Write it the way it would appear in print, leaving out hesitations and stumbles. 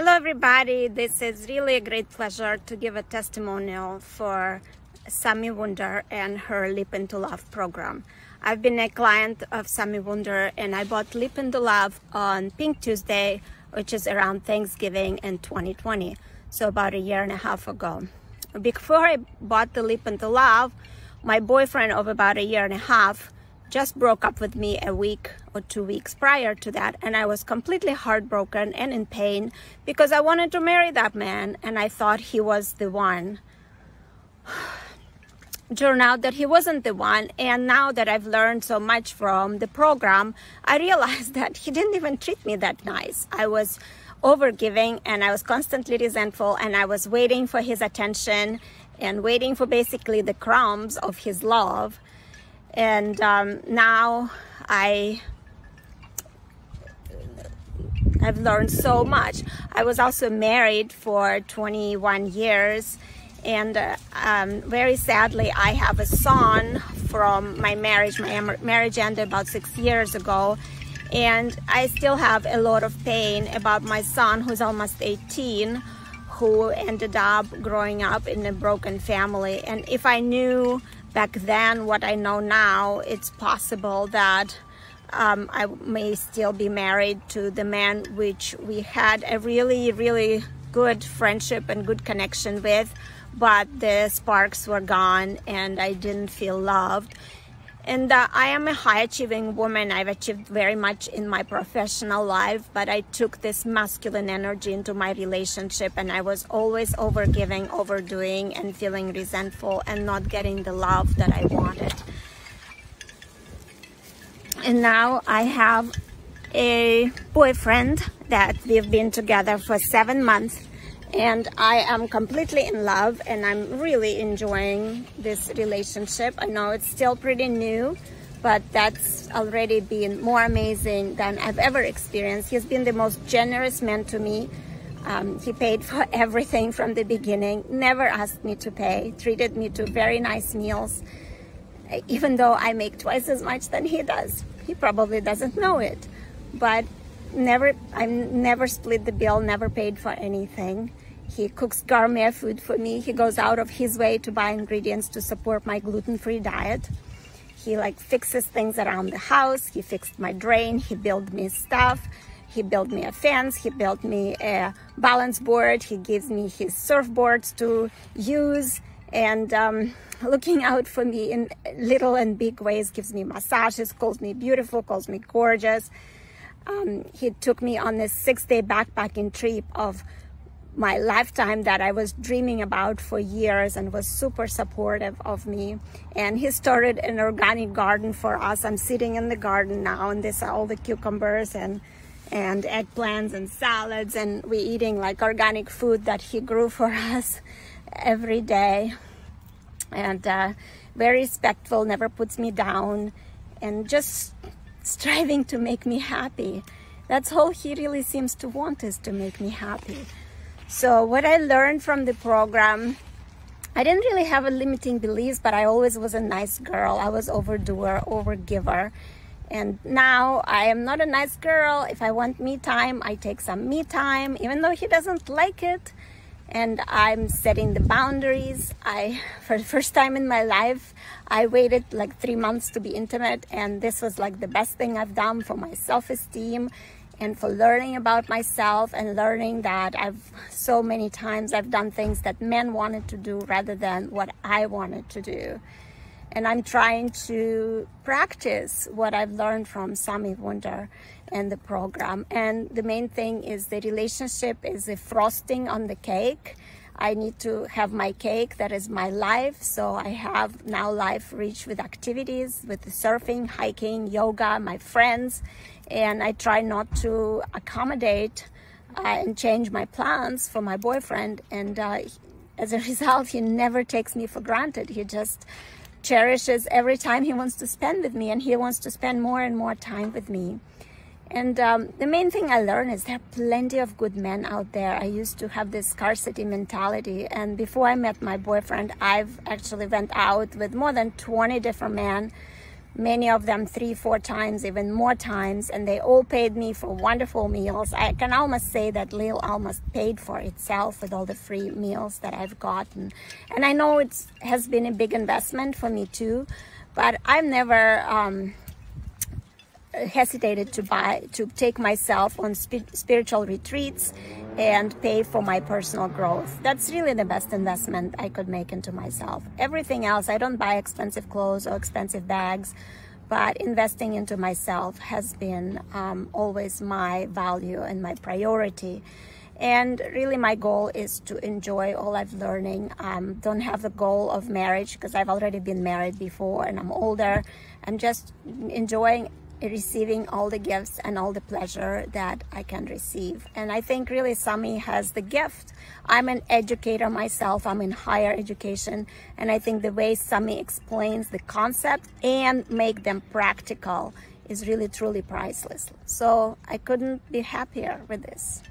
Hello everybody, this is really a great pleasure to give a testimonial for Sammy Wunder and her Leap into Love program. I've been a client of Sammy Wunder and I bought Leap into Love on Pink Tuesday, which is around Thanksgiving in 2020, so about a year and a half ago. Before I bought the Leap into Love, my boyfriend of about a year and a half just broke up with me a week or 2 weeks prior to that, and I was completely heartbroken and in pain because I wanted to marry that man and I thought he was the one. Turned out that he wasn't the one, and now that I've learned so much from the program, I realized that he didn't even treat me that nice. I was overgiving and I was constantly resentful, and I was waiting for his attention and waiting for basically the crumbs of his love. And now I've learned so much. I was also married for 21 years, and very sadly I have a son from my marriage. My marriage ended about 6 years ago, and I still have a lot of pain about my son, who's almost 18, who ended up growing up in a broken family. And if I knew back then what I know now, it's possible that I may still be married to the man which we had a really good friendship and good connection with, but the sparks were gone and I didn't feel loved. And I am a high-achieving woman. I've achieved very much in my professional life, but I took this masculine energy into my relationship, and I was always overgiving, overdoing, and feeling resentful and not getting the love that I wanted. And now I have a boyfriend that we've been together for 7 months, and I am completely in love and I'm really enjoying this relationship. I know it's still pretty new, but that's already been more amazing than I've ever experienced. He's been the most generous man to me. He paid for everything from the beginning, never asked me to pay, treated me to very nice meals, even though I make twice as much than he does. He probably doesn't know it, but I never split the bill, never paid for anything. He cooks gourmet food for me. He goes out of his way to buy ingredients to support my gluten-free diet. He fixes things around the house. He fixed my drain. He built me stuff. He built me a fence. He built me a balance board. He gives me his surfboards to use, and looking out for me in little and big ways, gives me massages, calls me beautiful, calls me gorgeous. He took me on this 6-day backpacking trip of my lifetime that I was dreaming about for years, and was super supportive of me. And he started an organic garden for us. I'm sitting in the garden now, and these are all the cucumbers and eggplants and salads, and we're eating organic food that he grew for us every day. And very respectful, never puts me down, and just striving to make me happy. That's all he really seems to want, is to make me happy. So what I learned from the program, I didn't really have a limiting beliefs, but I always was a nice girl. I was overdoer, overgiver. And now I am not a nice girl. If I want me time, I take some me time, even though he doesn't like it. And I'm setting the boundaries. For the first time in my life, I waited 3 months to be intimate, and this was the best thing I've done for my self-esteem and for learning about myself, and learning that so many times I've done things that men wanted to do rather than what I wanted to do. And I'm trying to practice what I've learned from Sammy Wunder and the program. And the main thing is the relationship is the frosting on the cake. I need to have my cake, that is my life. So I have now life rich with activities, with surfing, hiking, yoga, my friends. And I try not to accommodate and change my plans for my boyfriend. And as a result, he never takes me for granted. He just cherishes every time he wants to spend with me, and he wants to spend more and more time with me. And the main thing I learned is there are plenty of good men out there. I used to have this scarcity mentality, and before I met my boyfriend, I've actually went out with more than 20 different men many of them 3-4 times, even more times, and they all paid me for wonderful meals. I can almost say that Lil almost paid for itself with all the free meals that I've gotten. And I know it has been a big investment for me too, but I've never hesitated to take myself on spiritual retreats and pay for my personal growth. That's really the best investment I could make into myself. Everything else, I don't buy expensive clothes or expensive bags, but investing into myself has been always my value and my priority. And really my goal is to enjoy all I'm learning. Don't have the goal of marriage because I've already been married before and I'm older. I'm just enjoying receiving all the gifts and all the pleasure that I can receive. And I think really Sami has the gift. I'm an educator myself. I'm in higher education. And I think the way Sami explains the concept and make them practical is really truly priceless. So I couldn't be happier with this.